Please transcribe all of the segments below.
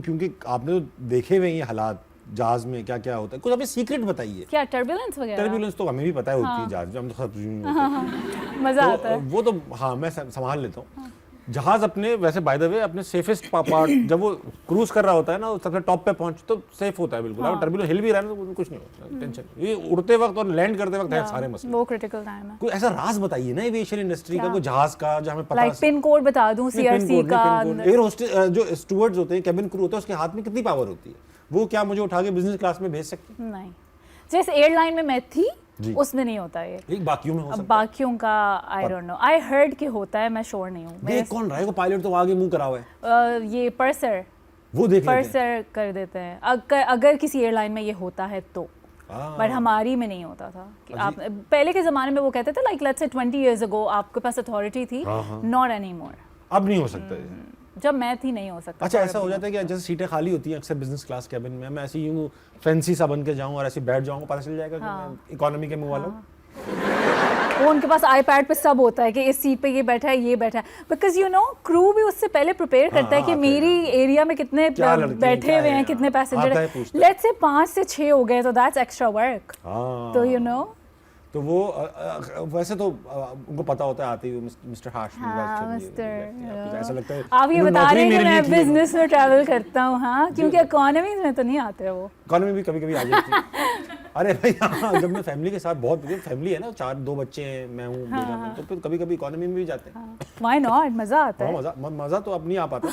क्योंकि आपने तो देखे हुए हैं ये हालात जहाज में क्या क्या होता है, कुछ अपने सीक्रेट बताइए। क्या टर्बुलेंस वगैरह? टर्बुलेंस तो हमें भी पता है होती है जहाज में, हम तो सब मजा आता है। वो तो हाँ मैं संभाल लेता हूँ। जहाज अपने वैसे बाय द वे अपने सेफेस्ट पार्ट जब वो क्रूज कर रहा होता है ना, सबसे टॉप पे पहुंच तो सेफ होता है बिल्कुल। अगर टर्बुलेंस हिल भी रहा है ना तो कुछ नहीं होता, टेंशन। ये उड़ते वक्त और लैंड करते वक्त है सारे मसले। वो क्रिटिकल टाइम है। कोई ऐसा राज बताइए ना एविएशन इंडस्ट्री का, कोई जहाज का जो हमें पता लाइक पिन कोड बता दूं सीआरसी का। एयर होस्टेस जो स्टूवर्ड्स होते हैं, केबिन क्रू होता है, उसके हाथ में कितनी पावर होती है? वो क्या मुझे उठा के बिजनेस क्लास में भेज सकते हैं? नहीं, जैसे एयरलाइन में मैं थी उसमें नहीं होता ये। एक बाकियों में हो सकता है। बाकियों का I don't know, I heard कि होता है, मैं श्योर नहीं हूँ। देख कौन रहा है? वो पायलट तो आगे मुंह करा हुआ है। ये पर्सर, वो देख लेते हैं। पर्सर कर देते हैं अगर किसी एयरलाइन में ये होता है तो। बट हमारी में नहीं होता था कि आप पहले के ज़माने में वो कहते थे like let's say 20 years ago आपके पास अथॉरिटी थी, नॉट एनी मोर। अब नहीं हो सकता है। जब मैं थी नहीं हो सकता। अच्छा ऐसा हो जाता है कि जैसे सीटें खाली होती हैं अक्सर बिजनेस क्लास कैबिन में, मैं ऐसे यूं फैंसी सा बन के जाऊं और ऐसे बैठ जाऊंगा, पता चल जाएगा कि मैं इकोनॉमी के मुंह वाला हूं। वो उनके पास आईपैड पे सब होता है कि इस सीट पे ये बैठा है, ये बैठा है, बिकॉज यू नो क्रू भी उससे पहले प्रिपेयर करता है कि मेरी एरिया में कितने बैठे हुए हैं, कितने पैसेंजर हैं। लेट्स से 5 से 6 हो गए तो दैट्स एक्स्ट्रा वर्क। तो यू नो तो वो वैसे तो उनको पता होता है आते ही मिस्टर हाशमी ऐसा लगता है आप ये बता रहे हैं कि मैं बिजनेस में ट्रैवल करता हूँ। हाँ, क्योंकि इकोनॉमी में तो नहीं आते वो। इकोनॉमी भी कभी कभी आ जाती है। अरे भाई हाँ, जब मैं फैमिली के साथ, बहुत फैमिली है ना, 2 बच्चे हैं, मैं हूँ, तो फिर कभी कभी इकोनॉमी में भी जाते हैं। व्हाई नॉट, मजा आता है। मजा तो अब नहीं आ पाता।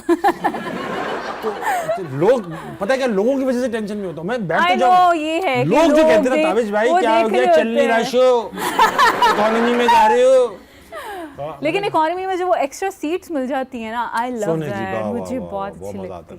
तो लोग पता है क्या, लोगों की वजह से टेंशन में होता हूँ मैं, बैठ तो जाऊँ, ये है लोग जो कहते हैं ताबिश भाई क्या हो गया, चल नहीं रहा शो, इकोनॉमी में जा रहे हो। लेकिन इकोनॉमी में जो वो एक्स्ट्रा सीट्स मिल जाती है ना, आई लव दैट, मुझे बहुत अच्छी लगती है।